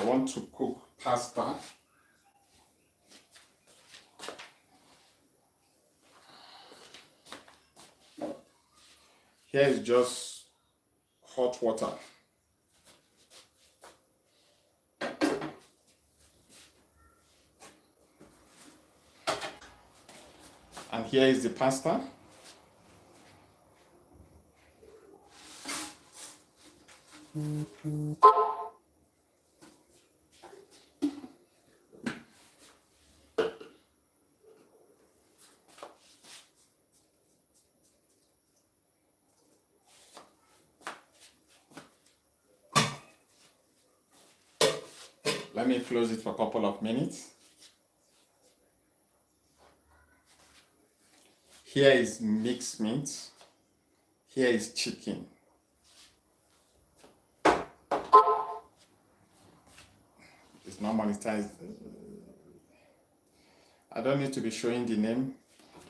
I want to cook pasta. Here is just hot water. And here is the pasta. Let me close it for a couple of minutes. Here is mixed meat. Here is chicken. It's not monetized. I don't need to be showing the name,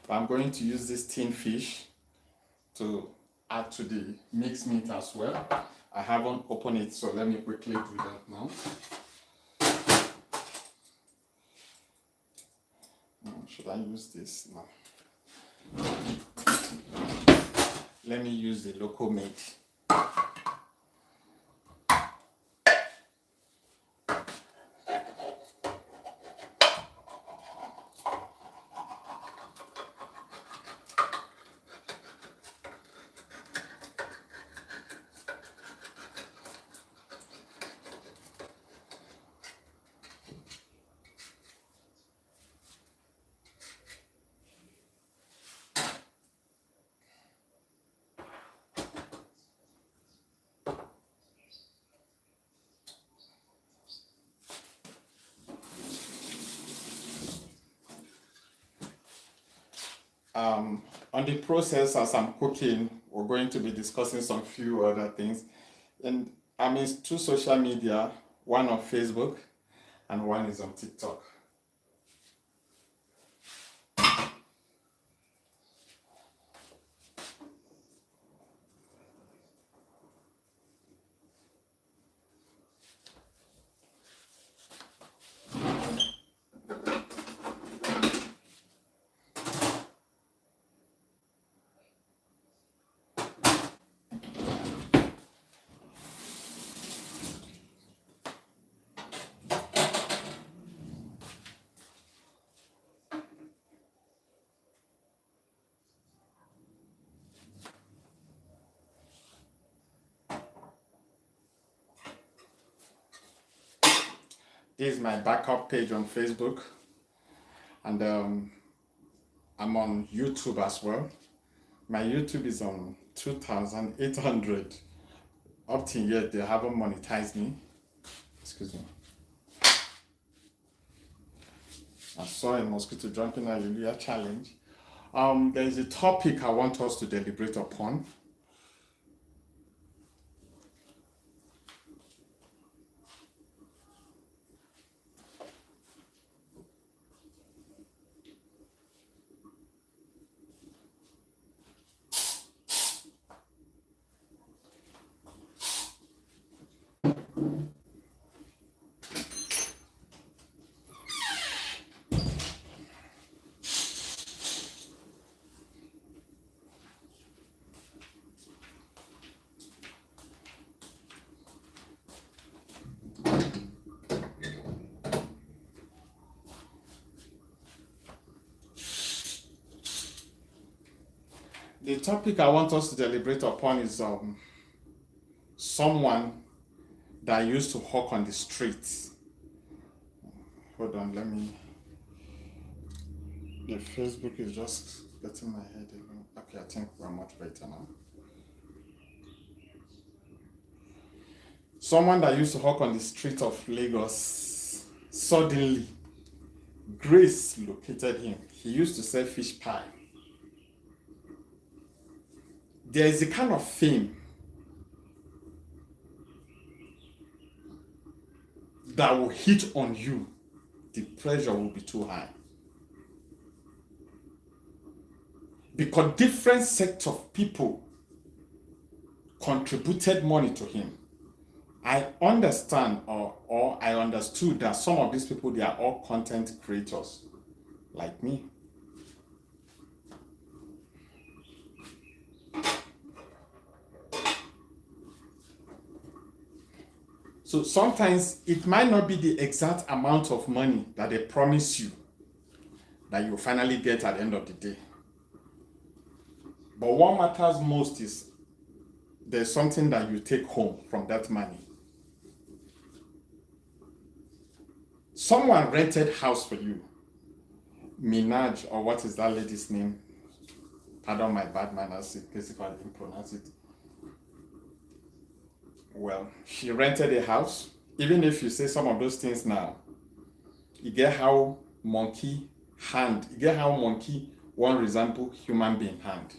but I'm going to use this tin fish to add to the mixed meat as well. I haven't opened it, so let me quickly do that now. Should I use this now? Let me use the local made. On the process, as I'm cooking, we're going to be discussing some few other things. And I'm in 2 social media, one on Facebook and one is on TikTok. This is my backup page on Facebook, and I'm on YouTube as well. My YouTube is on 2,800. Up till yet, they haven't monetized me. Excuse me. I saw a mosquito jumping hallelujah challenge. There is a topic I want us to deliberate upon. The topic I want us to deliberate upon is someone that used to hawk on the streets. Hold on, let me. The Facebook is just getting my head in. Okay, I think we're much better now. Someone that used to hawk on the street of Lagos, suddenly, grace located him. He used to sell fish pie. There is a kind of fame that will hit on you. The pressure will be too high. Because different sets of people contributed money to him. I understand or I understood that some of these people, they are all content creators like me. So sometimes it might not be the exact amount of money that they promise you that you finally get at the end of the day. But what matters most is there's something that you take home from that money. Someone rented house for you. Minaj, or what is that lady's name? Pardon my bad manners, in case if I didn't pronounce it. Well, she rented a house. Even if you say some of those things now, you get how monkey one resemble human being hand.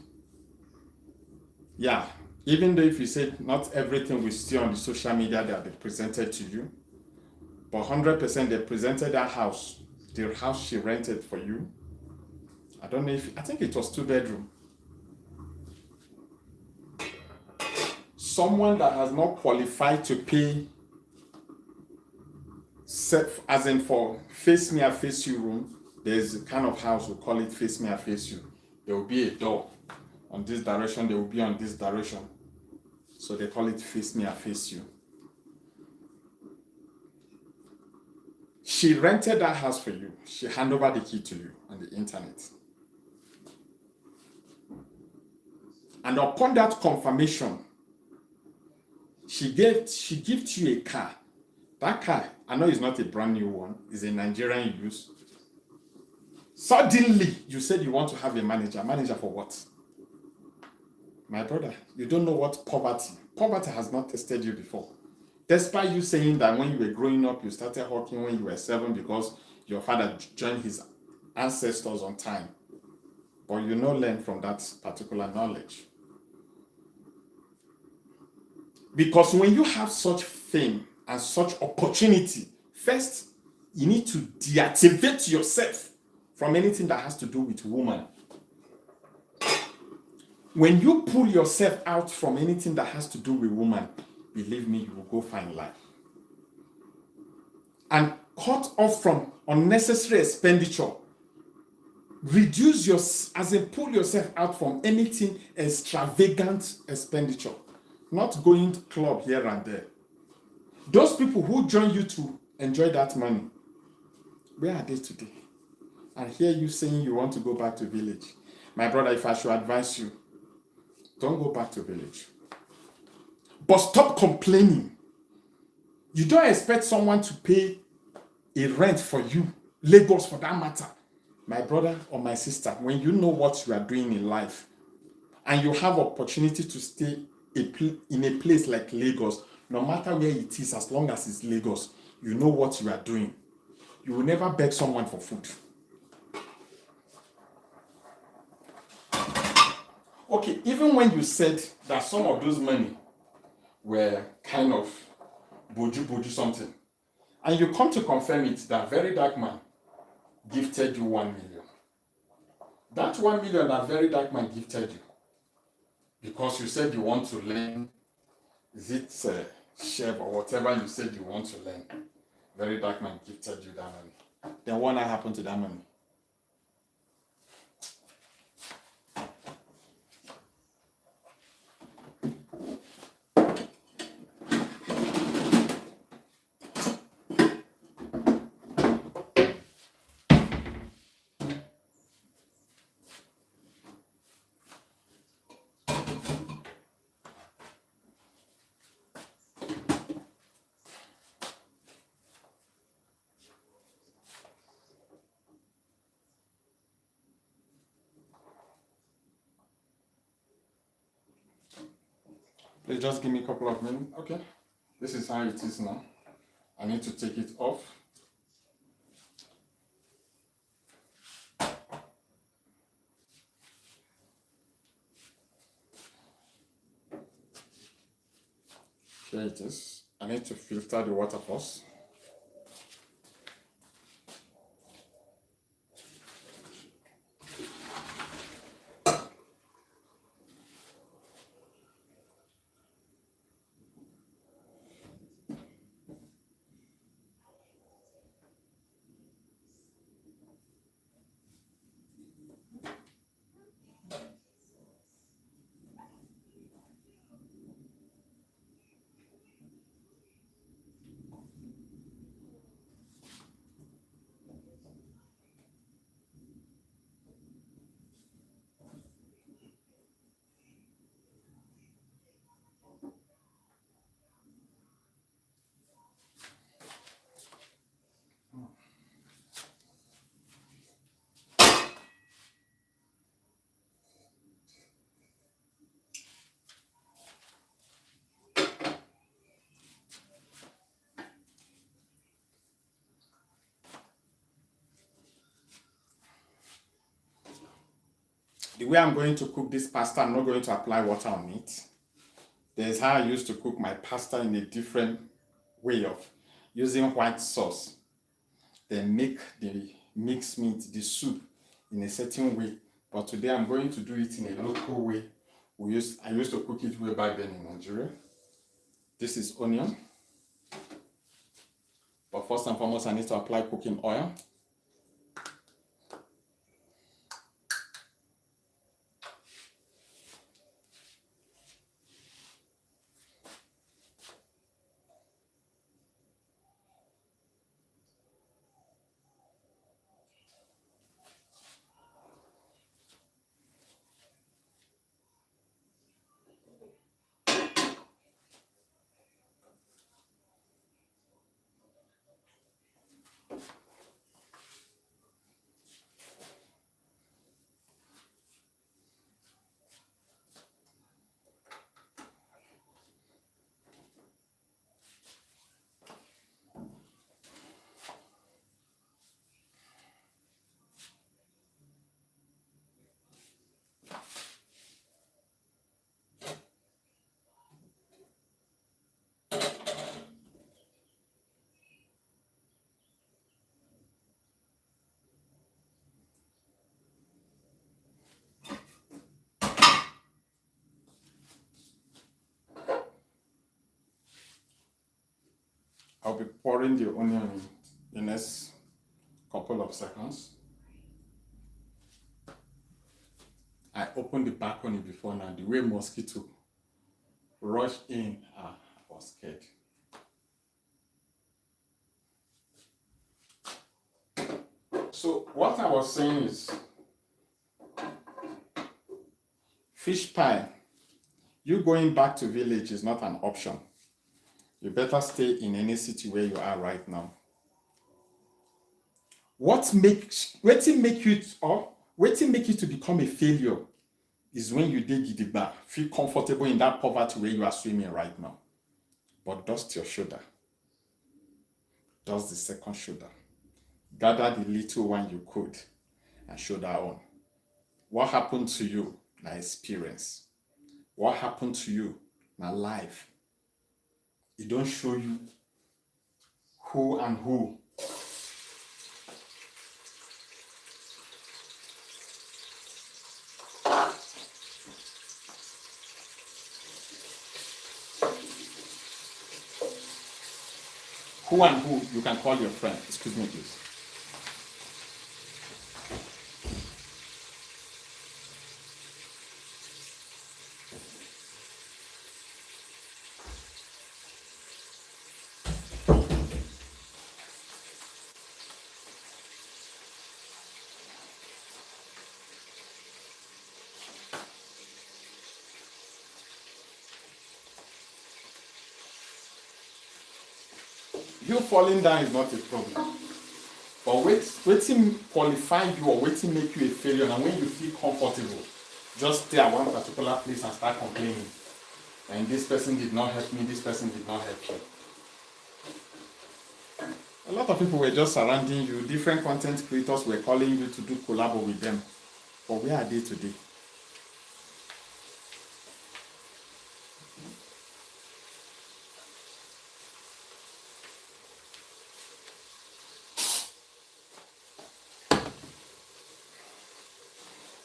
Yeah, even though if you say not everything we see on the social media that they presented to you, but 100% they presented that house, the house she rented for you. I think it was 2 bedroom. Someone that has not qualified to pay, as in for face me, I face you room, there's a kind of house, we call it face me, I face you. There will be a door on this direction, they will be on this direction. So they call it face me, I face you. She rented that house for you. She handed over the key to you on the internet. And upon that confirmation, she gives you a car. That car, I know it's not a brand new one, it's a Nigerian use. Suddenly, you said you want to have a manager. Manager for what? My brother, you don't know what Poverty has not tested you before. Despite you saying that when you were growing up, you started working when you were 7 because your father joined his ancestors on time. But you no learn from that particular knowledge. Because when you have such fame and such opportunity, first, you need to deactivate yourself from anything that has to do with woman. When you pull yourself out from anything that has to do with woman, believe me, you will go find life. And cut off from unnecessary expenditure. Pull yourself out from anything extravagant expenditure. Not going to club here and there. Those people who join you to enjoy that money, where are they today? And hear you saying you want to go back to village. My brother, if I should advise you, don't go back to village. But stop complaining. You don't expect someone to pay a rent for you, Lagos for that matter. My brother or my sister, when you know what you are doing in life, and you have opportunity to stay in a place like Lagos, no matter where it is, as long as it's Lagos, you know what you are doing. You will never beg someone for food. Okay, even when you said that some of those money were kind of boju something, and you come to confirm it, that very dark man gifted you 1 million. That 1 million that very dark man gifted you, because you said you want to learn, is it chef or whatever you said you want to learn, very dark man gifted you that money. Then what happened to that money? Please just give me a couple of minutes. Okay. This is how it is now. I need to take it off. Here it is. I need to filter the water first. the way I'm going to cook this pasta, I'm not going to apply water on it. There's how I used to cook my pasta in a different way of using white sauce. Then make the mixed meat, the soup, in a certain way. But today I'm going to do it in a local way. I used to cook it way back then in Nigeria. This is onion. But first and foremost, I need to apply cooking oil. I'll be pouring the onion in the next couple of seconds. I opened the balcony before now. The way mosquito rushed in, I was scared. So what I was saying is, fish pie, you going back to village is not an option. You better stay in any city where you are right now. What make you to become a failure is when you dig gidigba, feel comfortable in that poverty where you are swimming right now. But dust your shoulder. Dust the second shoulder. Gather the little one you could and shoulder on. What happened to you? Na experience. What happened to you? Na life. It don't show you who and who. Who and who you can call your friend. Excuse me, please. You falling down is not a problem. But waiting qualify you or waiting make you a failure, and when you feel comfortable, just stay at one particular place and start complaining. And this person did not help me, this person did not help you. A lot of people were just surrounding you, different content creators were calling you to do collab with them. But where are they today?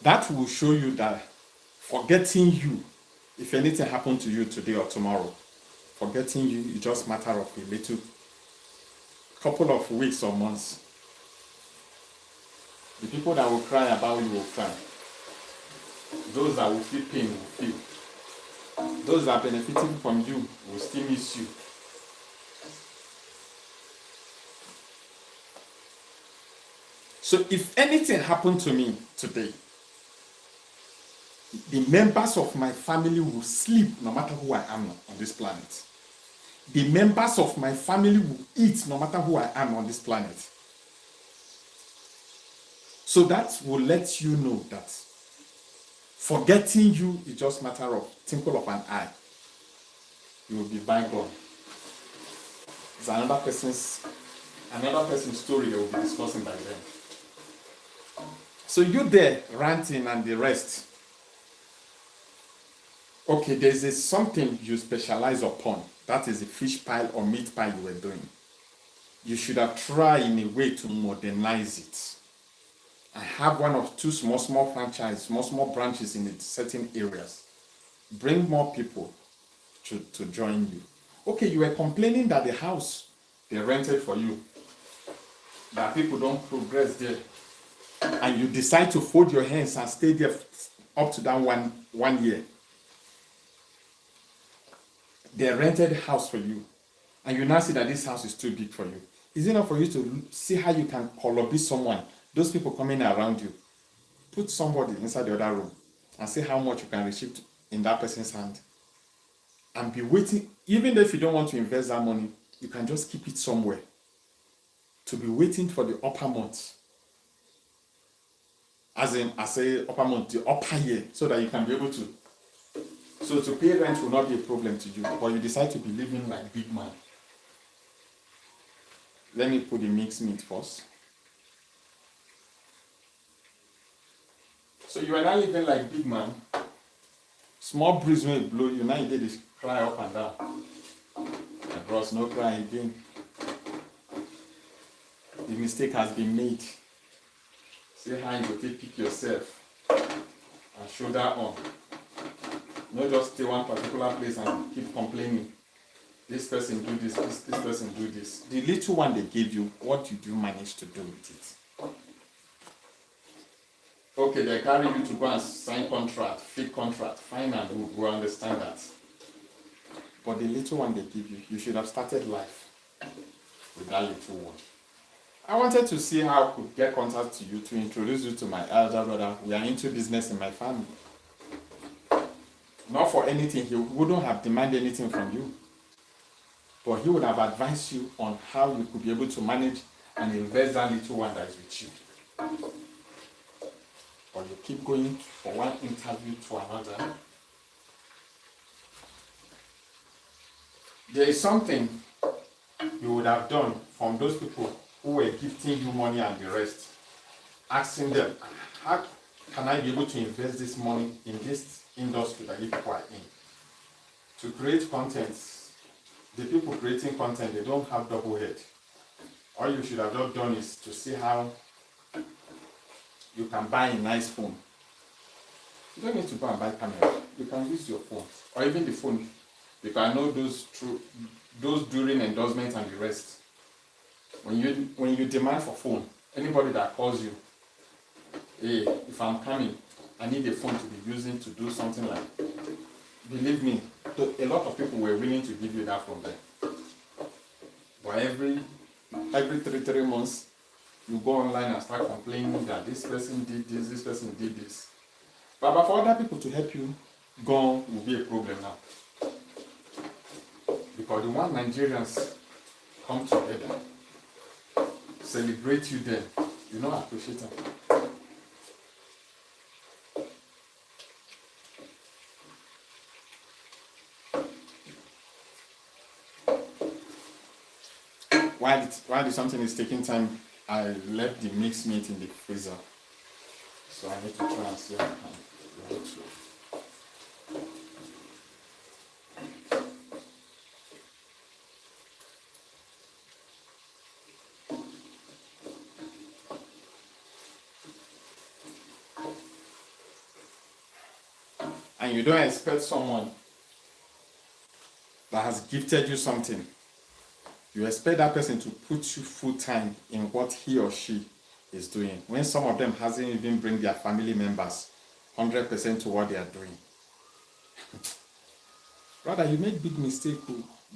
That will show you that forgetting you, if anything happened to you today or tomorrow, forgetting you is just a matter of a little couple of weeks or months. The people that will cry about you will cry. Those that will feel pain will feel. Those that are benefiting from you will still miss you. So if anything happened to me today, the members of my family will sleep no matter who I am on this planet. The members of my family will eat no matter who I am on this planet. So that will let you know that forgetting you is just a matter of twinkle of an eye. You will be bygone. It's another person's story they will be discussing by then. So you there ranting and the rest. Okay, there's something you specialize upon. That is the fish pie or meat pie you were doing. You should have tried in a way to modernize it. I have one of two small franchise, small branches in certain areas. Bring more people to join you. Okay, you were complaining that the house they rented for you, that people don't progress there, and you decide to fold your hands and stay there up to that one year. They rented a house for you, and you now see that this house is too big for you. Is it not for you to see how you can be someone, those people coming around you, put somebody inside the other room and see how much you can receive in that person's hand, and be waiting. Even if you don't want to invest that money, you can just keep it somewhere to be waiting for the upper month. As in, I say upper month, the upper year, so that you can be able to. So to pay rent will not be a problem to you, but you decide to be living like big man. Let me put the mixed meat first. So you are now living like big man. Small breeze when it blow you, now you did this cry up and down. And bros, no cry again. The mistake has been made. See how you go pick yourself and shoulder on. Not just stay one particular place and keep complaining. This person do this person do this. The little one they gave you, what did you manage to do with it? Okay, they carry you to go and sign contract, fake contract, fine, and we'll understand that. But the little one they give you, you should have started life with that little one. I wanted to see how I could get contact to you to introduce you to my elder brother. We are into business in my family. Not for anything, he wouldn't have demanded anything from you. But he would have advised you on how you could be able to manage and invest that little one that is with you. But you keep going from one interview to another. There is something you would have done from those people who were gifting you money and the rest. Asking them, how can I be able to invest this money in this industry that you people are in? To create content, the people creating content, they don't have double head. All you should have just done is to see how you can buy a nice phone. You don't need to go and buy camera. You can use your phone, or even the phone. You can know those during endorsement and the rest. When you demand for phone, anybody that calls you, hey, if I'm coming, I need a phone to be using to do something like. Believe me, a lot of people were willing to give you that from there. But every 3 months, you go online and start complaining that this person did this person did this. But for other people to help you, gone will be a problem now. Because the one Nigerians come together, celebrate you then, you know, appreciate them. While something is taking time, I left the mixed meat in the freezer. So I need to try and see how I can do it. And you don't expect someone that has gifted you something. You expect that person to put you full time in what he or she is doing. When some of them hasn't even bring their family members 100% to what they are doing. Rather, you make big mistake,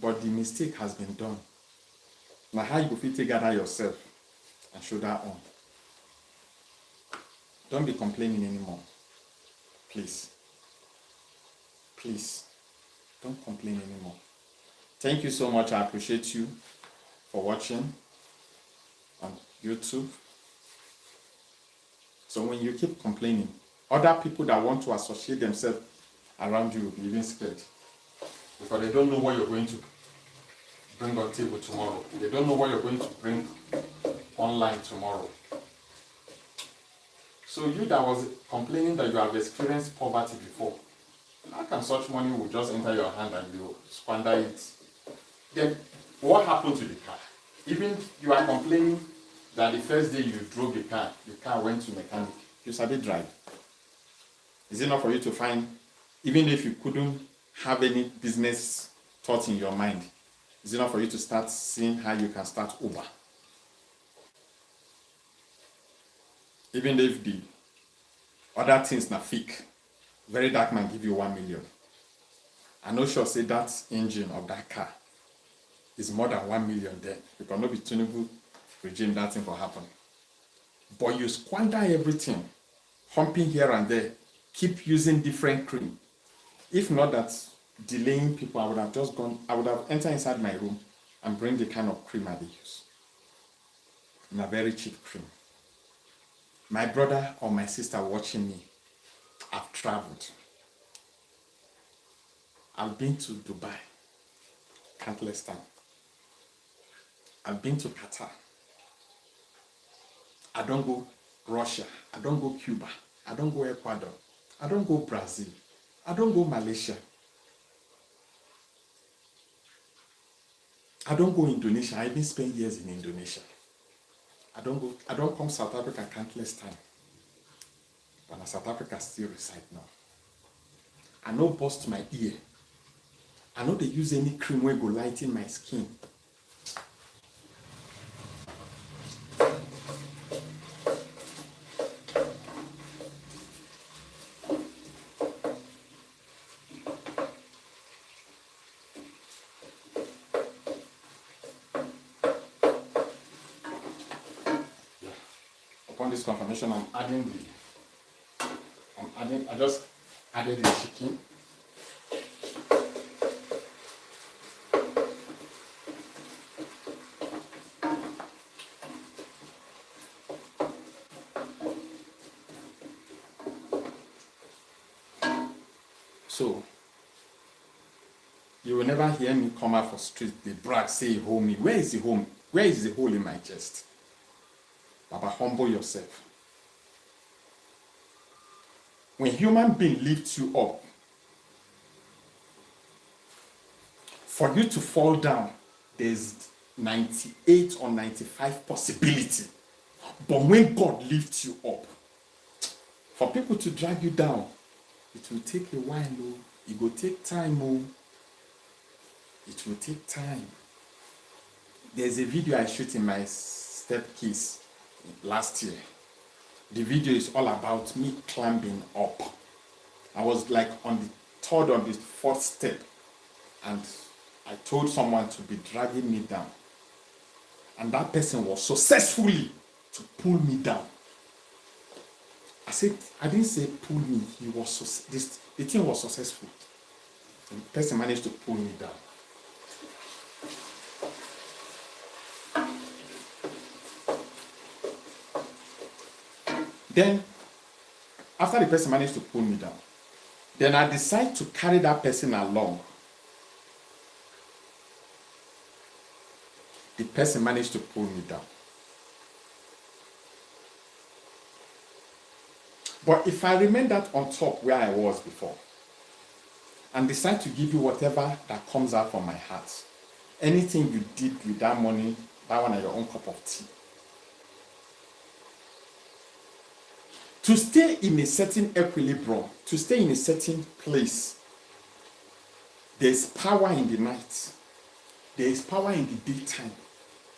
but the mistake has been done. Now, how you go fit together yourself and shoulder on. Don't be complaining anymore. Please. Please. Don't complain anymore. Thank you so much. I appreciate you for watching on YouTube. So when you keep complaining, other people that want to associate themselves around you will be even scared. Because they don't know what you're going to bring on table tomorrow. They don't know what you're going to bring online tomorrow. So you that was complaining that you have experienced poverty before, How can such money will just enter your hand and you squander it? Then what happened to the car? Even you are complaining that the first day you drove the car went to mechanic. You started drive. Is it not for you to find, even if you couldn't have any business thought in your mind, is it not for you to start seeing how you can start Uber? Even if the other things na fake, very dark man give you 1 million. I'm not sure say that engine of that car is more than 1 million then. Because no be Tinubu regime that thing for happen. But you squander everything, humping here and there, keep using different cream. If not that delaying people, I would have entered inside my room and bring the kind of cream I use. And a very cheap cream. My brother or my sister watching me, I've traveled. I've been to Dubai, countless times. I've been to Qatar. I don't go Russia. I don't go Cuba. I don't go Ecuador. I don't go Brazil. I don't go Malaysia. I don't go Indonesia. I even spent years in Indonesia. I don't come South Africa countless time. But South Africa still reside now. I no bust my ear. I know they use any cream wey go lighten my skin. Upon this confirmation, I just added the chicken. So, you will never hear me come out for street, they brag, say, hold me. Where is the home? Where is the hole in my chest? Baba, humble yourself. When human being lifts you up, for you to fall down, there's 98 or 95 possibility. But when God lifts you up, for people to drag you down, it will take a while, oh. It will take time, oh. It will take time. There's a video I shoot in my stepkids last year. The video is all about me climbing up. I was like on the third or the fourth step, and I told someone to be dragging me down. And that person was successfully to pull me down. I didn't say pull me, the thing was successful. The person managed to pull me down. Then, after the person managed to pull me down, then I decided to carry that person along. The person managed to pull me down. But if I remain that on top where I was before, and decide to give you whatever that comes out from my heart, anything you did with that money, that one is your own cup of tea. To stay in a certain equilibrium, to stay in a certain place, there's power in the night, there is power in the daytime,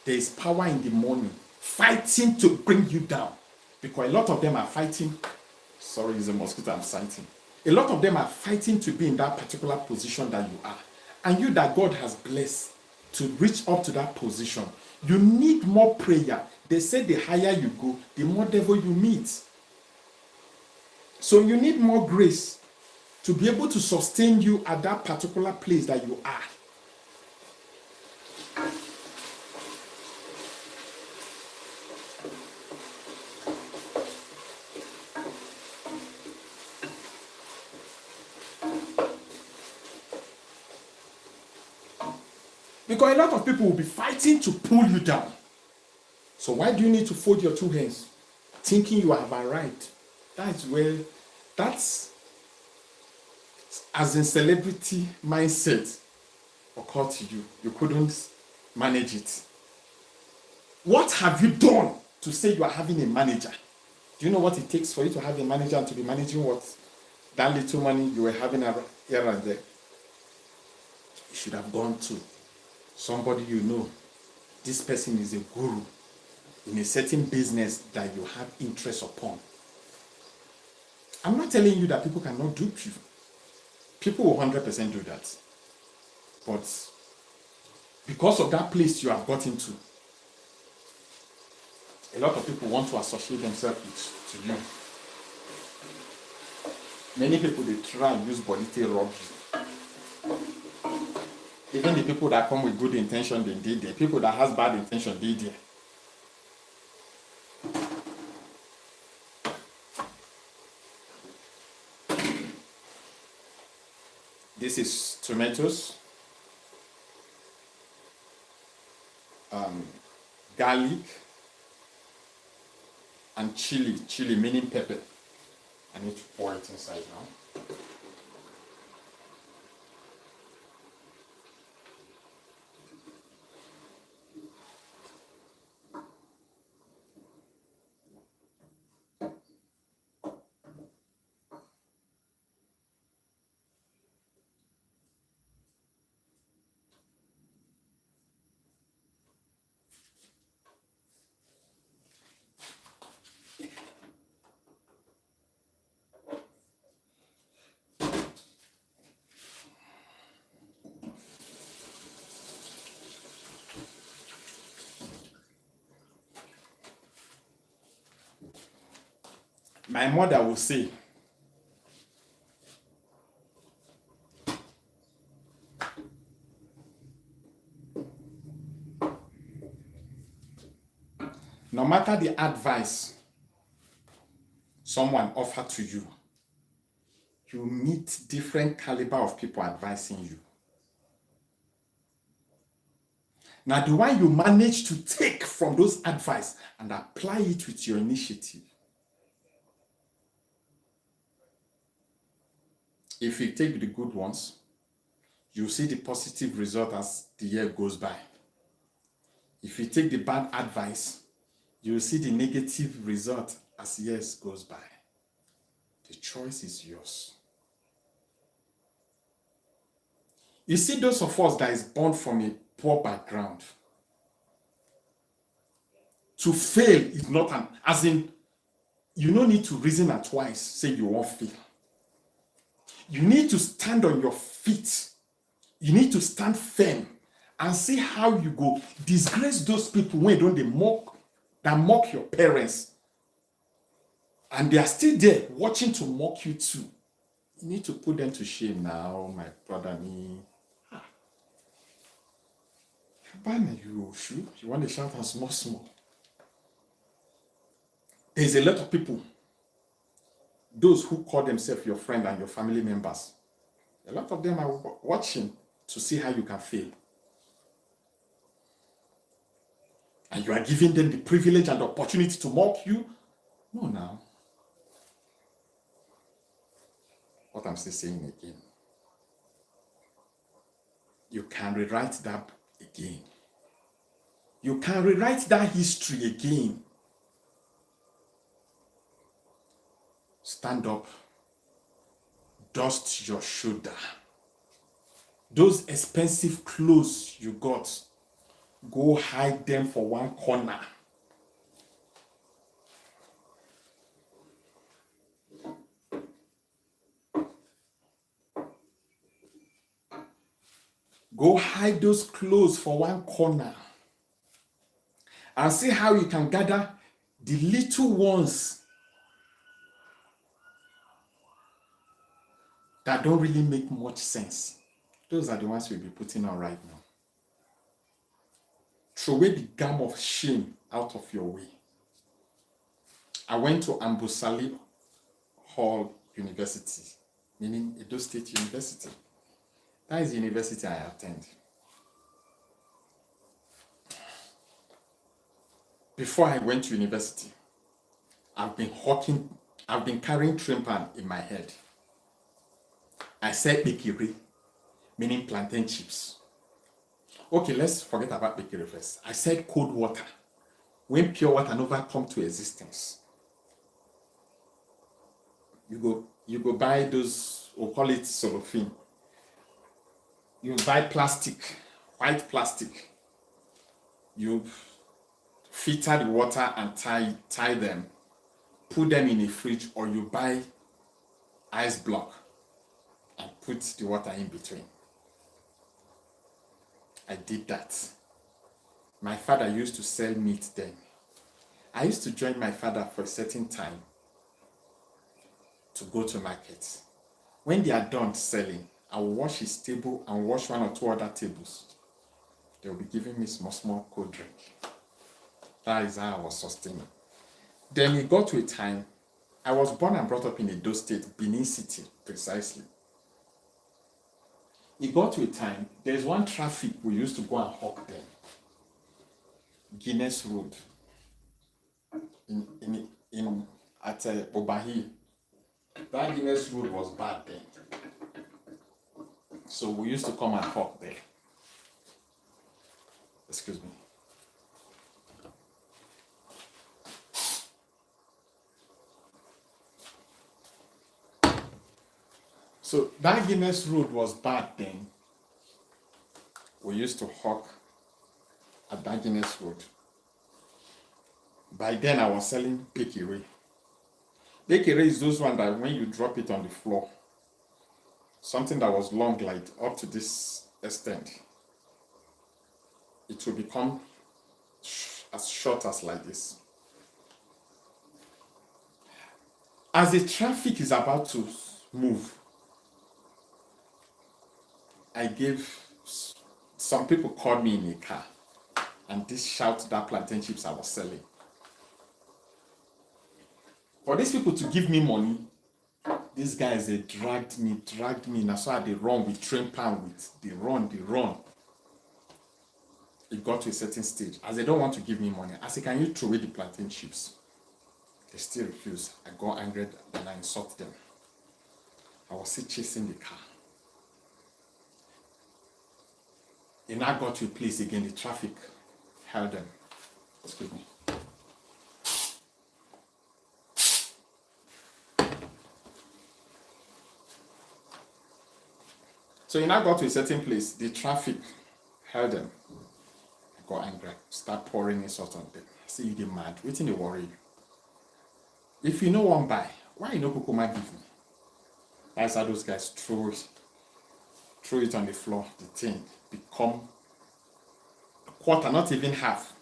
there is power in the morning, fighting to bring you down. Because a lot of them are fighting, sorry, it's a mosquito I'm sighting. A lot of them are fighting to be in that particular position that you are. And you that God has blessed to reach up to that position, you need more prayer. They say the higher you go, the more devil you meet. So you need more grace to be able to sustain you at that particular place that you are. Because a lot of people will be fighting to pull you down. So why do you need to fold your two hands, thinking you have arrived? That's as in celebrity mindset occurred to you, you couldn't manage it. What have you done to say you are having a manager? Do you know what it takes for you to have a manager and to be managing what that little money you were having here and there? You should have gone to somebody you know. This person is a guru in a certain business that you have interest upon. I'm not telling you that people cannot dupe you. People will 100% do that. But because of that place you have got into, a lot of people want to associate themselves with you. Many people, they try and use body to rob you. Even the people that come with good intention, they did there. People that has bad intention, they did. This is tomatoes, garlic, and chili. Chili meaning pepper. I need to pour it inside now. My mother will say, no matter the advice someone offered to you, you meet different caliber of people advising you. Now, the one you manage to take from those advice and apply it with your initiative, if you take the good ones, you see the positive result as the year goes by. If you take the bad advice, you see the negative result as years goes by. The choice is yours. You see, those of us that is born from a poor background, to fail is not an, as in, you don't need to reason it twice, say you won't fail. You need to stand on your feet. You need to stand firm and see how you go disgrace those people when don't they mock your parents. And they are still there watching to mock you too. You need to put them to shame now, my brother. Me. You want to shout and small. There's a lot of people, those who call themselves your friend and your family members. A lot of them are watching to see how you can fail. And you are giving them the privilege and the opportunity to mock you? No, now. What I'm still saying again. You can rewrite that again. You can rewrite that history again. Stand up. Dust your shoulder. Those expensive clothes you got, go hide them for one corner. Go hide those clothes for one corner and see how you can gather the little ones that don't really make much sense. Those are the ones we'll be putting on right now. Throw away the gum of shame out of your way. I went to Ambosali Hall University, meaning Edo State University. That is the university I attend. Before I went to university, I've been carrying trimpan in my head. I said bekiri, meaning plantain chips. Okay, let's forget about bekiri first. I said cold water, when pure water never come to existence. You go buy those, we'll call it cellophane. You buy plastic, white plastic. You filter the water and tie them, put them in a fridge, or you buy ice block and put the water in between. I did that. My father used to sell meat then. I used to join my father for a certain time to go to market. When they are done selling, I will wash his table and wash one or two other tables. They will be giving me small cold drink. That is how I was sustaining. Then it got to a time, I was born and brought up in Edo State, Benin City, precisely. It got to a time, there's one traffic we used to go and hawk then. Guinness Road. At Obahi. That Guinness Road was bad then. So we used to come and hawk there. Excuse me. So that Guinness Road was bad then. We used to hawk at that Guinness Road. By then I was selling bekiri. Bekiri is those ones that when you drop it on the floor, something that was long like up to this extent, it will become as short as like this. As the traffic is about to move, some people called me in a car and this shout that plantain chips I was selling. For these people to give me money, these guys, they dragged me. That's why they run with train pan with. They run. It got to a certain stage. As they don't want to give me money, I said, can you throw away the plantain chips? They still refuse. I got angry and I insult them. I was still chasing the car. They now got to a place again, the traffic held them. Excuse me. So you now got to a certain place, the traffic held them. I got angry, start pouring insult on them. I say, you get mad, waiting to worry you. If you know one buy, why you no Kokoma give me? That's how those guys throw it on the floor, the thing become a quarter, not even half.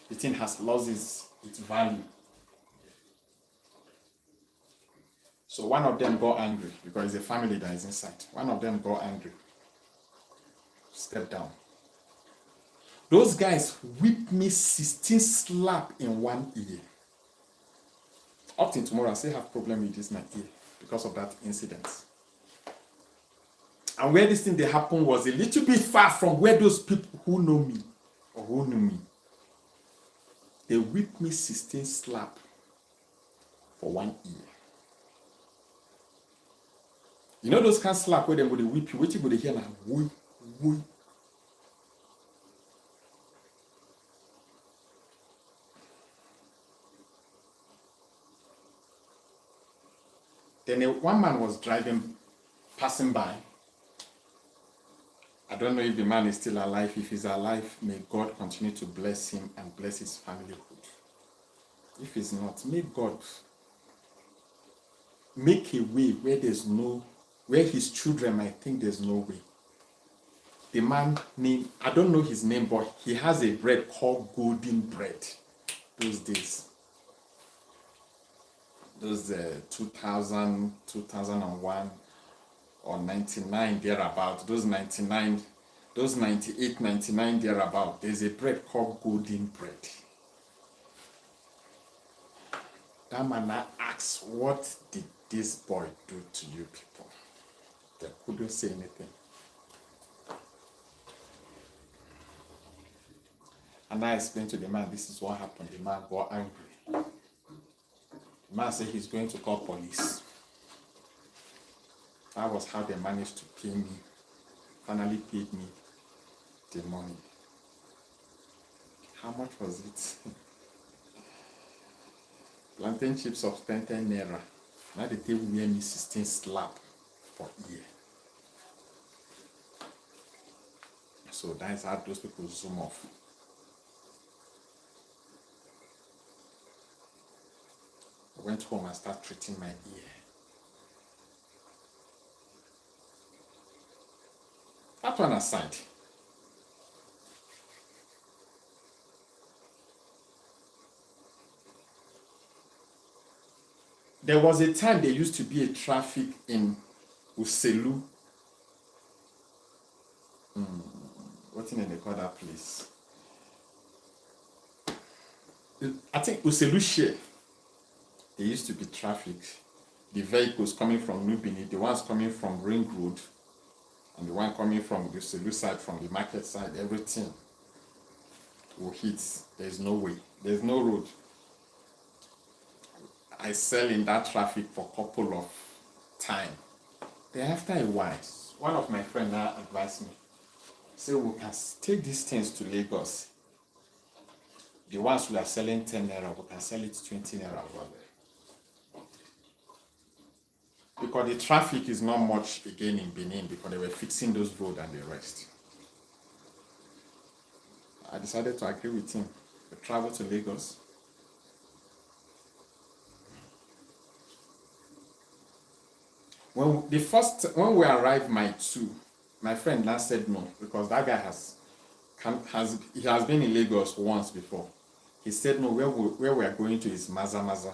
The thing has lost its value. So one of them got angry because it's a family that is inside. One of them got angry. Step down. Those guys whipped me 16 slap in one ear. Up till tomorrow, I still have problem with this my ear because of that incident. And where this thing they happened was a little bit far from where those people who know me or who knew me. They whipped me 16 slap for one ear. You know those kind of slap where they would whip you, what you would hear now? Woo. Then one man was passing by. I don't know if the man is still alive. If he's alive, may God continue to bless him and bless his familyhood. If he's not, may God make a way where his children might think there's no way. The man name, I don't know his name, but he has a bread called golden bread. Those days. Those 2000, 2001 or 99 thereabout. Those 99, those 98, 99 thereabout. There's a bread called golden bread. That man now asks, what did this boy do to you people? They couldn't say anything. And I explained to the man, this is what happened. The man got angry. The man said he's going to call police. That was how they managed to pay me, finally paid me the money. How much was it? Plantain chips of 10 naira. Now the table wear me 16 slap for year. So that is how those people zoom off. I went home and started treating my ear. That one aside, there was a time there used to be a traffic in Uselu. What name they call that place? I think Uselu Share. There used to be traffic. The vehicles coming from New Benin, the ones coming from Ring Road, and the one coming from the Uselu side, from the market side, everything will hit. There's no way. There's no road. I sell in that traffic for a couple of time. Then after a while, one of my friends now advised me, say we can take these things to Lagos. The ones we are selling 10 naira, we can sell it 20 naira over there. Because the traffic is not much again in Benin, because they were fixing those roads and the rest. I decided to agree with him. We traveled to Lagos. When we arrived my two, my friend now said no, because that guy has been in Lagos once before. He said no, where we are going to is Maza Maza.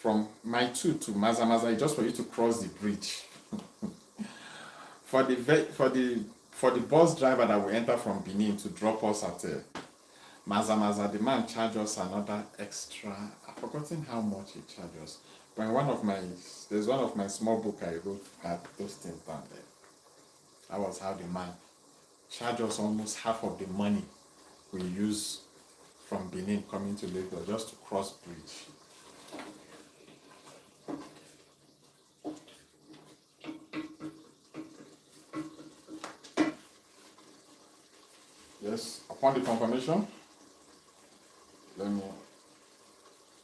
From my two to Maza Maza is just for you to cross the bridge. for the bus driver that will enter from Benin to drop us at Maza Maza, the man charged us another extra. I've forgotten how much he charged us. But there's one of my small book I wrote at those things down there. That was how the man charged us almost half of the money we use from Benin coming to Lagos just to cross bridge. Yes, upon the confirmation, let me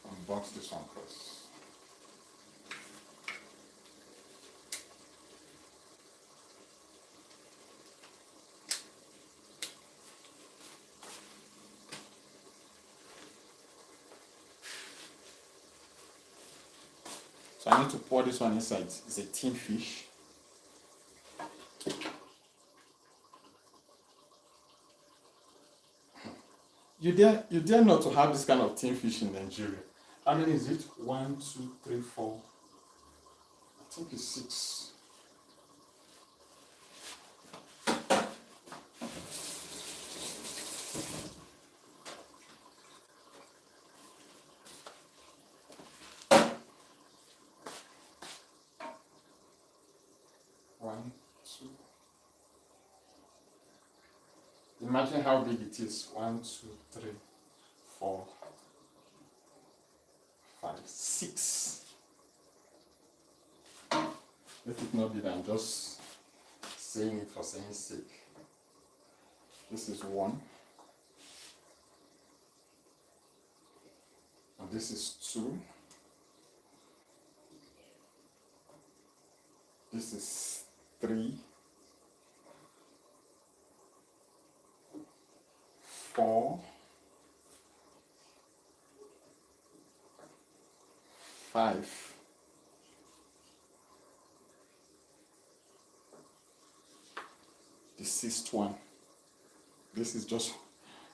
unbox this one first. So I need to pour this one inside. It's a tin fish. You dare not to have this kind of tin fish in Nigeria. How many is it? 1, 2, 3, 4. I think it's 6. One, two. Imagine how big it is. 1, 2, 3, 4, 5, 6. Let it not be that I'm just saying it for saying sake. This is 1. And this is 2. This is 3. 4. 5. The 6th one. This is just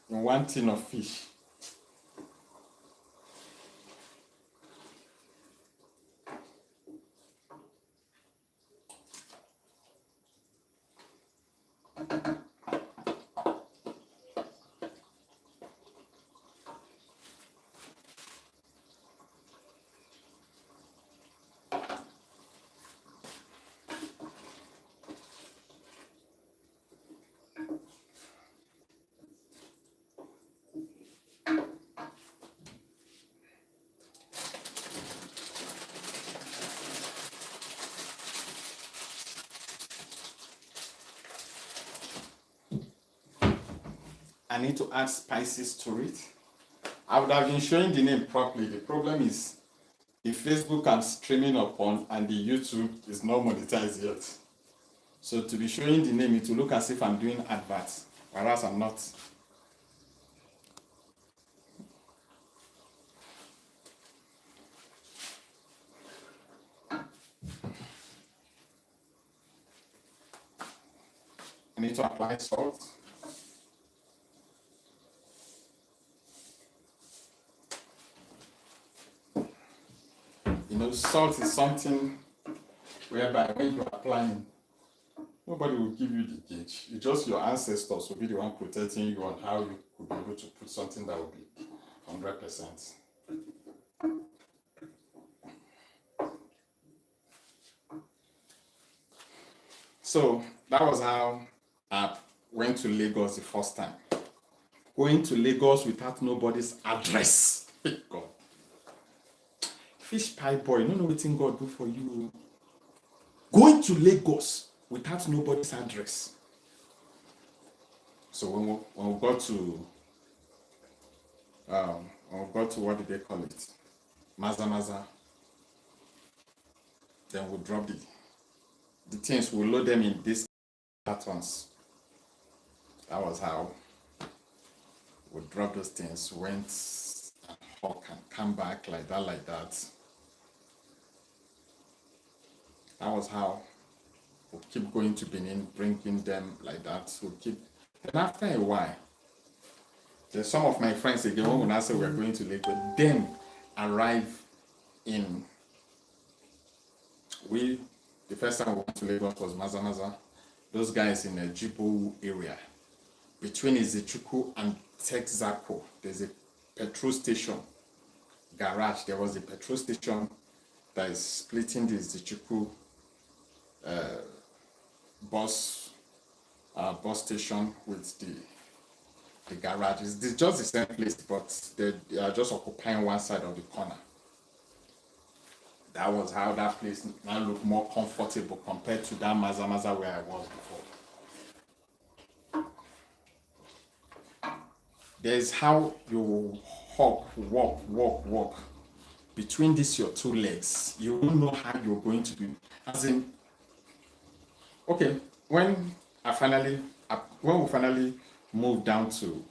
in one tin of fish. I need to add spices to it. I would have been showing the name properly. The problem is the Facebook I'm streaming upon and the YouTube is not monetized yet. So to be showing the name, it will look as if I'm doing adverts, whereas I'm not. I need to apply salt. You know, salt is something whereby when you're applying, nobody will give you the gauge. It's just your ancestors will be the one protecting you on how you could be able to put something that will be 100%. So that was how I went to Lagos the first time. Going to Lagos without nobody's address. God. Fish pie boy, you don't know what God do for you. Going to Lagos without nobody's address. So when we got to what did they call it? Maza. Then we drop the things, we load them in these cartons. That was how we dropped those things, went and hawk and come back like that. That was how we keep going to Benin, bringing them like that. We keep. And after a while, there's some of my friends again when I say we're going to Lagos, then arrive in. The first time we went to Lagos was Maza. Those guys in the Jibo area. Between Izichukwu and Texaco, there's a petrol station garage. There was a petrol station that is splitting the Izichukwu bus station with the garage. It's just the same place, but they are just occupying one side of the corner. That was how that place now looked more comfortable compared to that Maza where I was before. There's how you walk between these your two legs. You don't know how you're going to do. As in, okay, when we finally moved down to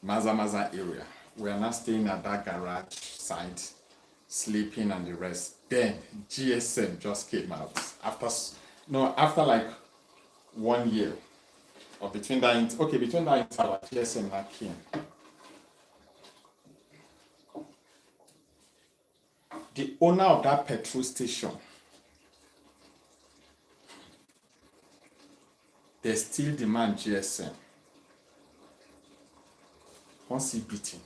Maza area, we are now staying at that garage side, sleeping and the rest. Then GSM just came out after like 1 year, or between that interval, GSM now came. The owner of that petrol station, they still demand GSM. Once he beat him,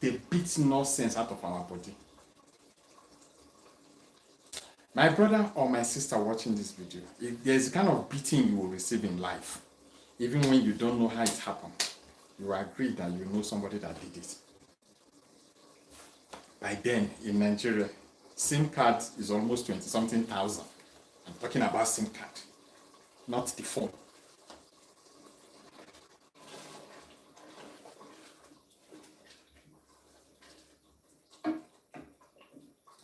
they beat nonsense out of our body. My brother or my sister watching this video, there's a kind of beating you will receive in life, even when you don't know how it happened. You agree that you know somebody that did it. By then, in Nigeria, SIM card is almost 20-something thousand. I'm talking about SIM card, not the phone. I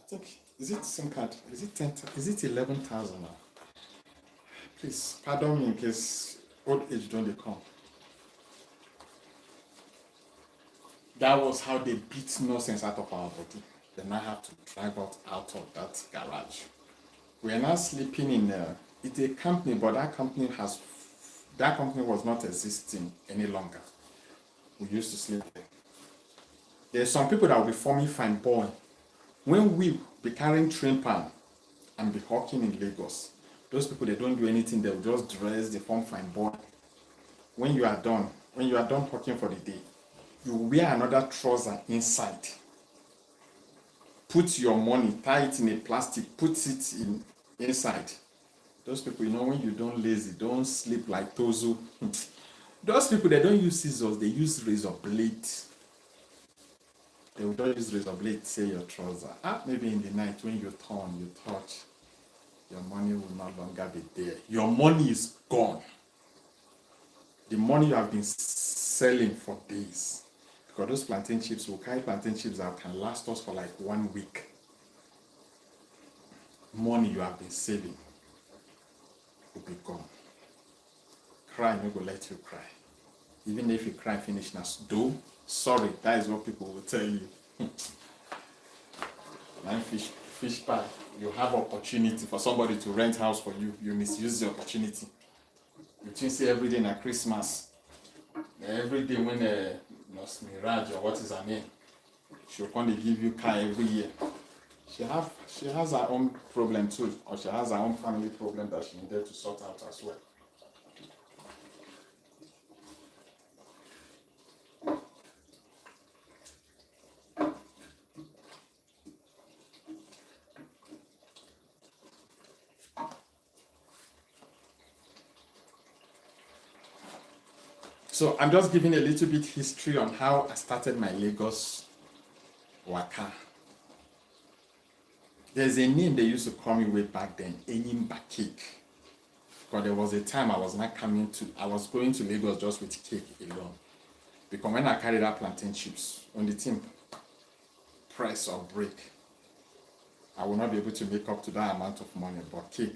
think, is it SIM card? Is it 10? Is it 11,000 now? Please, pardon me in case old age don't they come. That was how they beat nonsense out of our body. Then I have to drive out of that garage. We are now sleeping in it's a company, but that company was not existing any longer. We used to sleep there. There's some people that will be forming fine boy. When we be carrying train pan and be hawking in Lagos, those people, they don't do anything. They will just dress, they form fine boy. When you are done hawking for the day, you wear another trouser inside. Put your money, tie it in a plastic, put it inside. Those people, when you don't lazy, don't sleep like Tozo. Those people, they don't use scissors, they use razor blade. They will not use razor blade to say your trouser. Maybe in the night when you turn, you touch, your money will no longer be there. Your money is gone. The money you have been selling for days. Because those plantain chips, will carry plantain chips that can last us for like 1 week. Money you have been saving will be gone. Cry no go let you cry. Even if you cry finish now, do sorry. That is what people will tell you. Like fish pie. You have opportunity for somebody to rent house for you. You misuse the opportunity. You think say every day na Christmas. Every day when Mirage or what is her name, she'll come to give you car every year. She has her own problem too, or she has her own family problem that she needed to sort out as well. So I'm just giving a little bit history on how I started my Lagos waka. There's a name they used to call me way back then, Enyim Cake. Because there was a time I was going to Lagos just with cake alone. Because when I carried out plantain chips, on the team press or break, I will not be able to make up to that amount of money. But cake,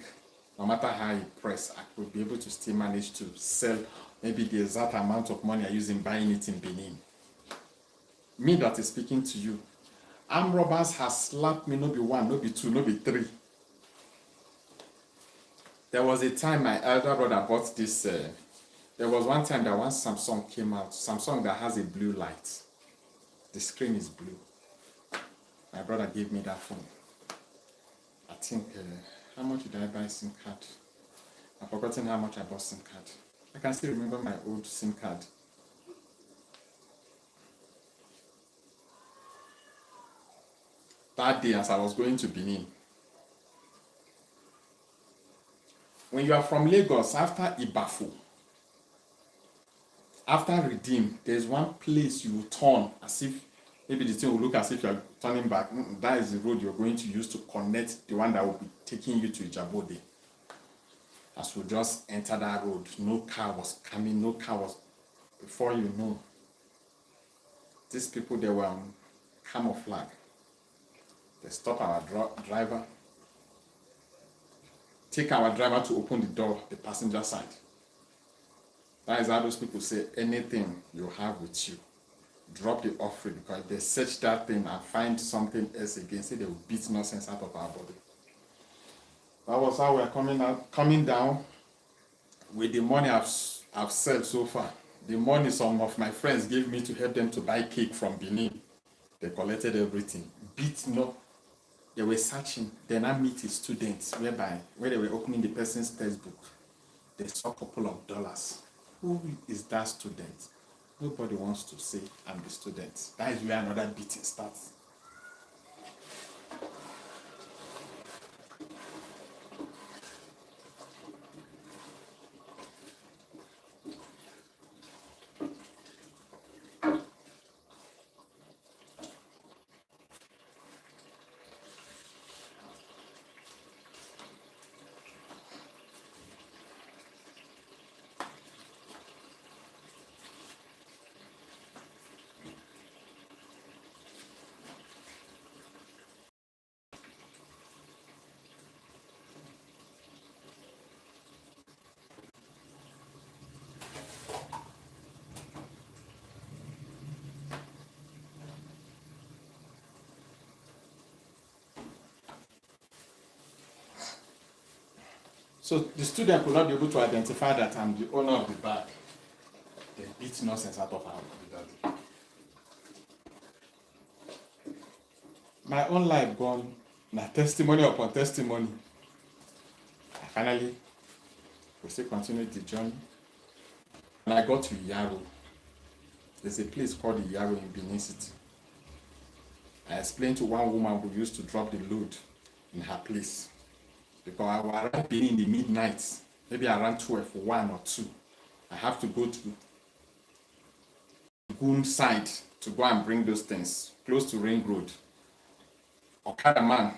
no matter how you press, I could be able to still manage to sell maybe the exact amount of money I use in buying it in Benin. Me that is speaking to you, armed robbers has slapped me, no be one, no be two, no be three. There was a time my elder brother bought this, there was one time that one Samsung came out, Samsung that has a blue light. The screen is blue. My brother gave me that phone. I think, how much did I buy SIM card? I've forgotten how much I bought SIM card. I can still remember my old SIM card. That day as I was going to Benin. When you are from Lagos, after Ibafu, after Redeem, there's one place you will turn as if, maybe the thing will look as if you are turning back. That is the road you're going to use to connect the one that will be taking you to Ijabode. As we just enter that road, no car was coming, before you know, these people, they were camouflage. They stop our driver, take our driver to open the door, the passenger side. That is how those people say, anything you have with you, drop the offering, because if they search that thing and find something else again, say they will beat nonsense out of our body. That was how we are coming down with the money I've saved so far. The money some of my friends gave me to help them to buy cake from Benin. They collected everything. They were searching. Then I meet his students where they were opening the person's textbook. They saw a couple of dollars. Who is that student? Nobody wants to say I'm the student. That is where another beating starts. So the student could not be able to identify that I'm the owner of the bag. They beat nonsense out of our body. My own life gone, na testimony upon testimony. I finally we still continued the journey. And I got to Yaro. There's a place called Yaro in Benin City. I explained to one woman who used to drop the load in her place. Because I will arrive in the midnight, maybe around 12 or 1 or 2. I have to go to Goon side to go and bring those things close to Ring Road. Okada man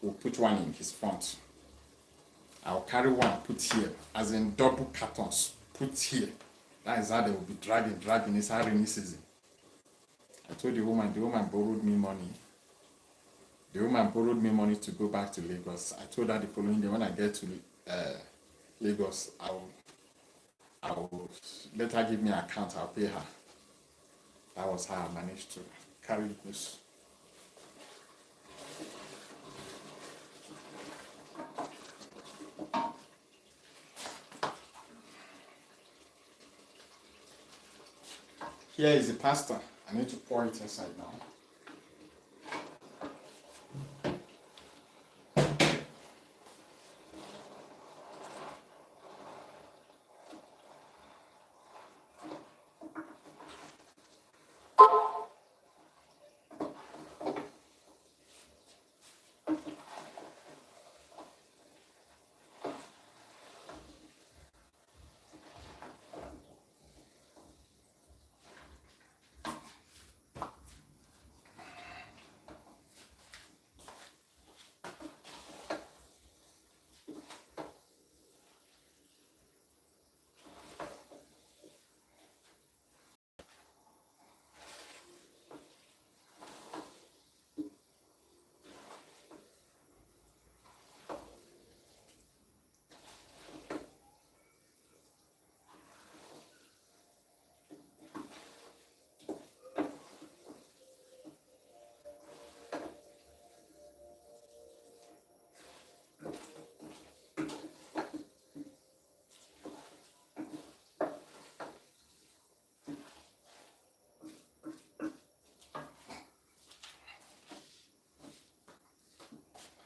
will put one in his front. I'll carry one, put here, as in double cartons, put here. That is how they will be dragging. It's our rainy season. I told the woman borrowed me money. The woman borrowed me money to go back to Lagos. I told her the following day when I get to Lagos, I will let her give me an account, I'll pay her. That was how I managed to carry this. Here is the pasta. I need to pour it inside now.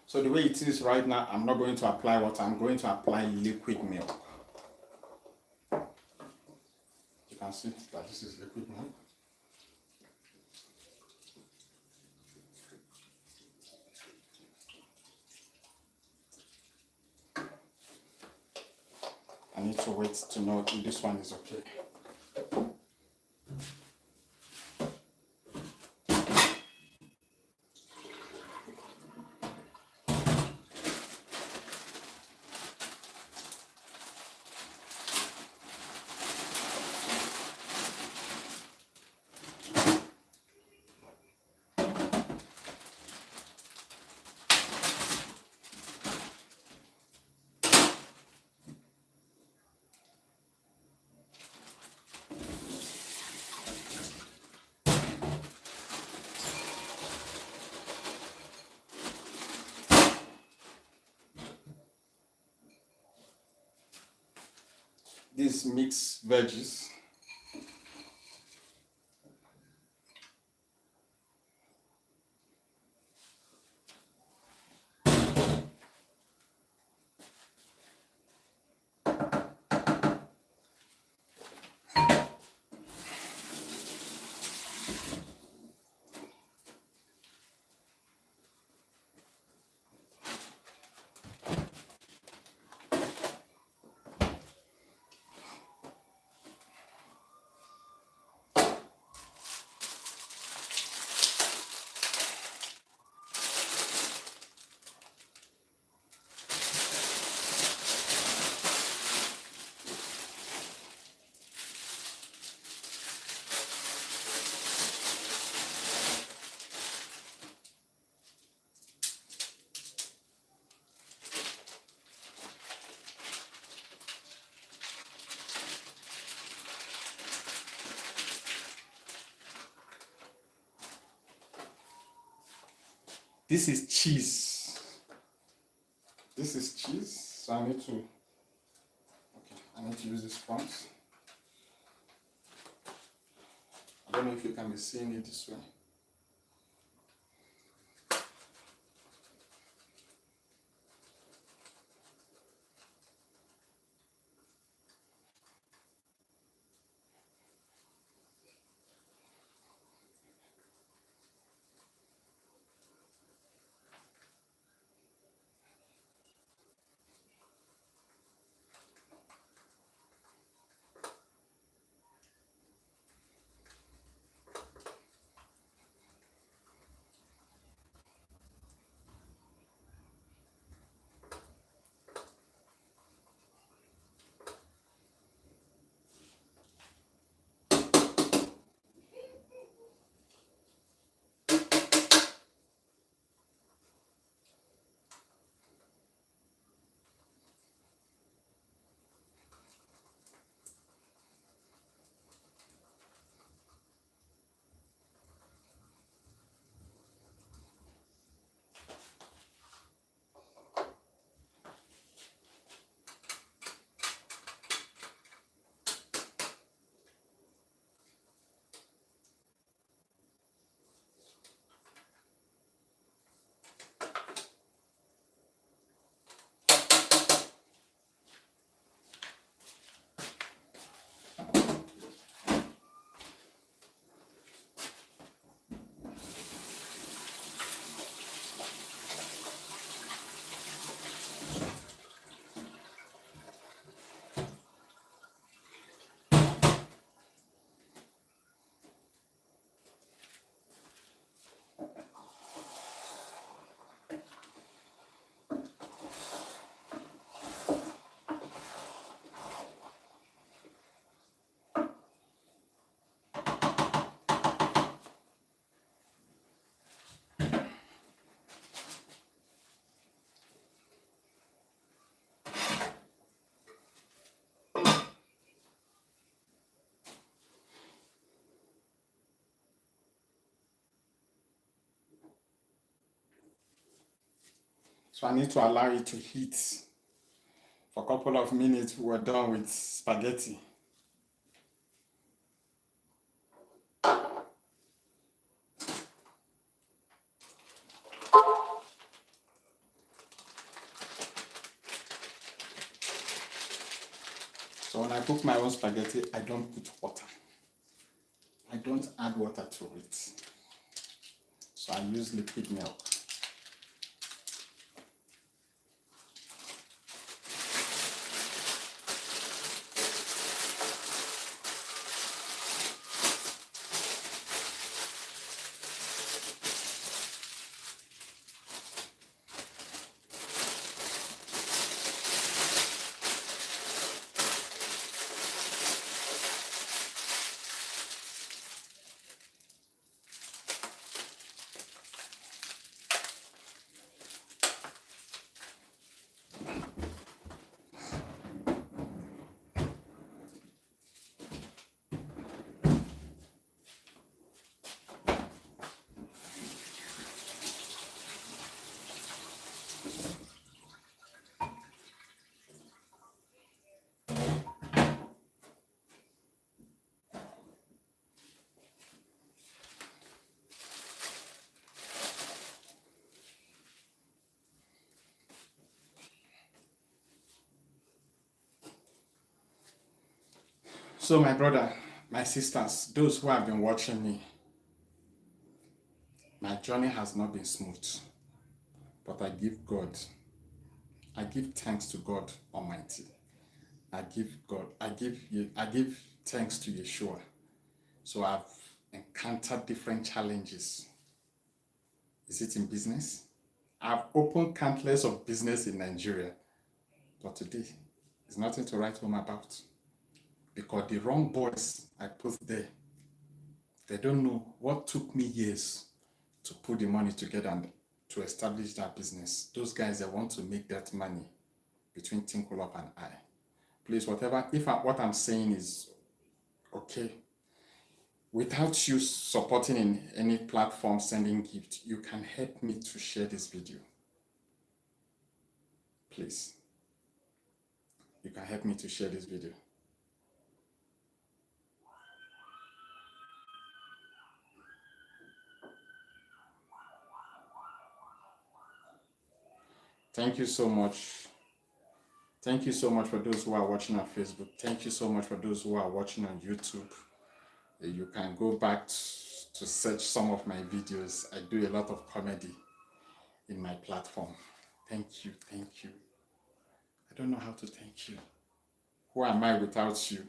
So the way it is right now, I'm not going to apply water. I'm going to apply liquid milk. You can see that this is liquid milk. I need to wait to know if this one is okay. These mixed veggies. This is cheese. This is cheese. So I need to use the sponge. I don't know if you can be seeing it this way. So I need to allow it to heat for a couple of minutes. We're done with spaghetti. So when I cook my own spaghetti, I don't put water. I don't add water to it. So I use liquid milk. So my brother, my sisters, those who have been watching me, my journey has not been smooth, but I give thanks to God Almighty. I give thanks to Yeshua. So I've encountered different challenges. Is it in business? I've opened countless of business in Nigeria, but today is nothing to write home about. Because the wrong boys I put there, they don't know what took me years to put the money together and to establish that business. Those guys, they want to make that money between Tinkulop and I. Please, what I'm saying is okay, without you supporting in any platform, sending gift, you can help me to share this video. Please, you can help me to share this video. Thank you so much. Thank you so much for those who are watching on Facebook. Thank you so much for those who are watching on YouTube. You can go back to search some of my videos. I do a lot of comedy in my platform. Thank you, thank you. I don't know how to thank you. Who am I without you?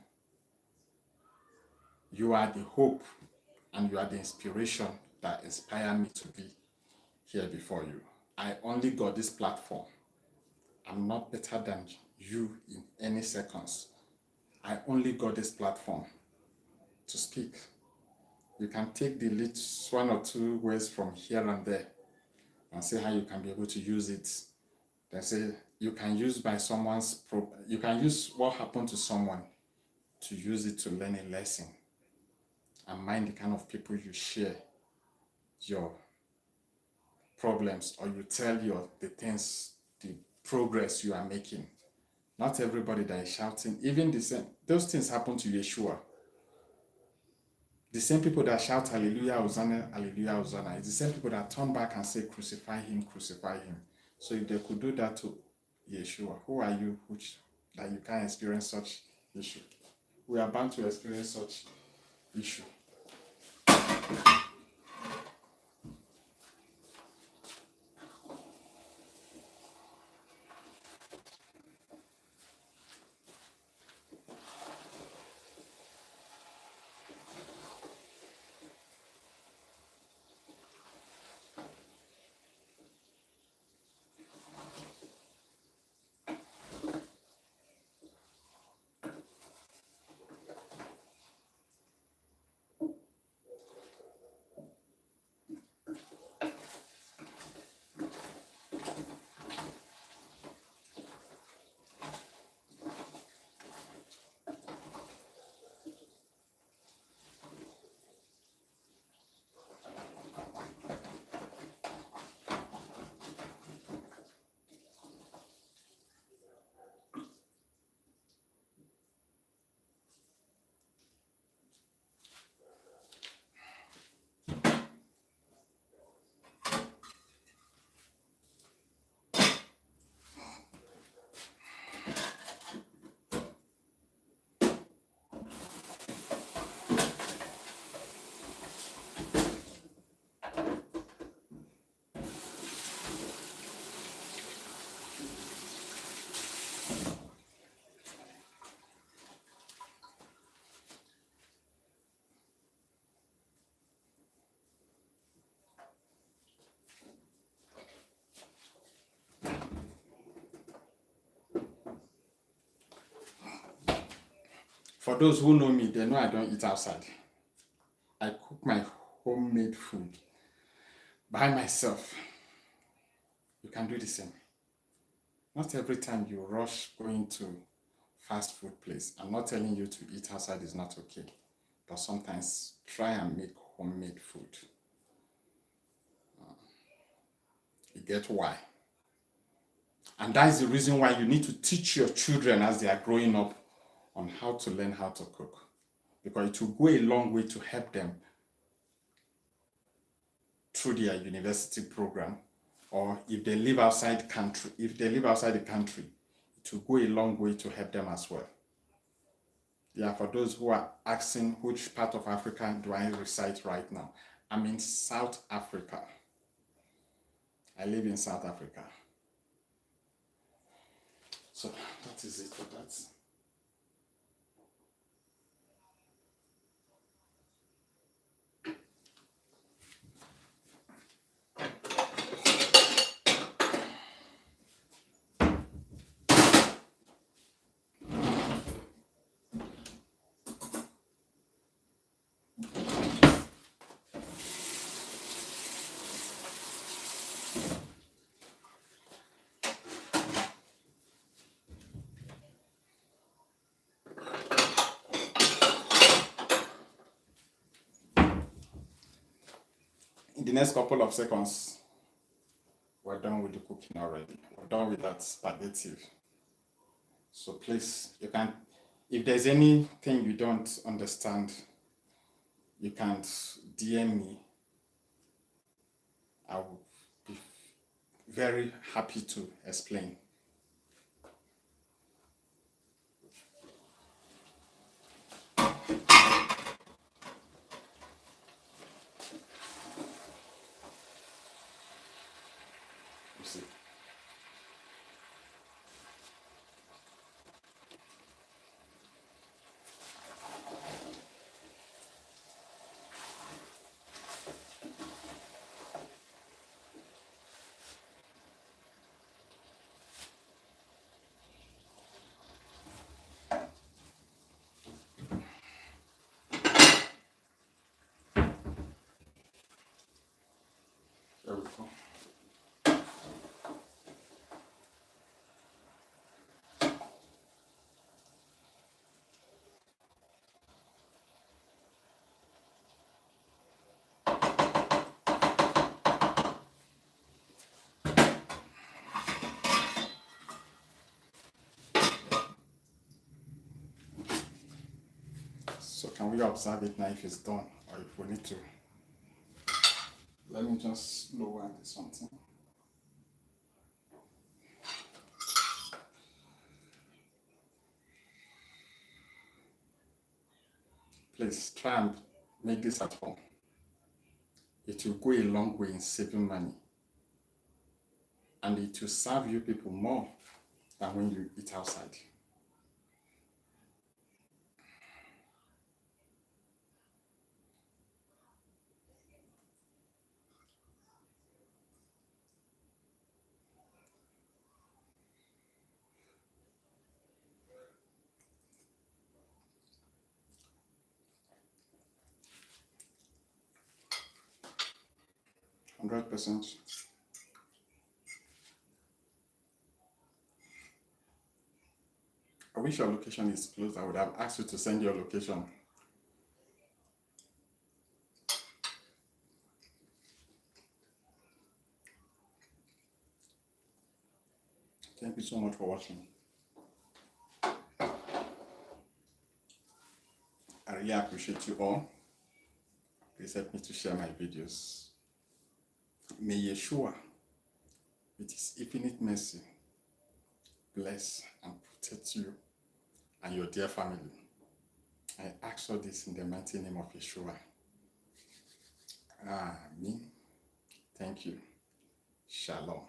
You are the hope and you are the inspiration that inspire me to be here before you. I only got this platform. I'm not better than you in any seconds. I only got this platform to speak. You can take the little one or two words from here and there and see how you can be able to use it. Then say you can use you can use what happened to someone to use it to learn a lesson and mind the kind of people you share your problems or you tell the progress you are making. Not everybody that is shouting, even those things happen to Yeshua. The same people that shout hallelujah, Hosanna, hallelujah, Hosanna, it's the same people that turn back and say crucify him, crucify him. So if they could do that to Yeshua, who are you that you can't experience such issue? We are bound to experience such issue. For those who know me, they know I don't eat outside. I cook my homemade food by myself. You can do the same. Not every time you rush going to fast food place. I'm not telling you to eat outside is not okay, but sometimes try and make homemade food. You get why? And that is the reason why you need to teach your children as they are growing up on how to learn how to cook, because it will go a long way to help them through their university program, or if they live outside the country, it will go a long way to help them as well. Yeah, for those who are asking which part of Africa do I reside right now, I'm in South Africa. I live in South Africa. So that is it for that. In the next couple of seconds, we're done with the cooking already. We're done with that spaghetti. So please, you can, if there's anything you don't understand, you can DM me. I will be very happy to explain. You see. There we go. So can we observe it now if it's done, or if we need to? Let me just lower this something. Please try and make this at home. It will go a long way in saving money, and it will serve you people more than when you eat outside. 100%. I wish your location is closed. I would have asked you to send your location. Thank you so much for watching. I really appreciate you all. Please help me to share my videos. May Yeshua, with his infinite mercy, bless and protect you and your dear family. I ask all this in the mighty name of Yeshua. Amen. Thank you. Shalom.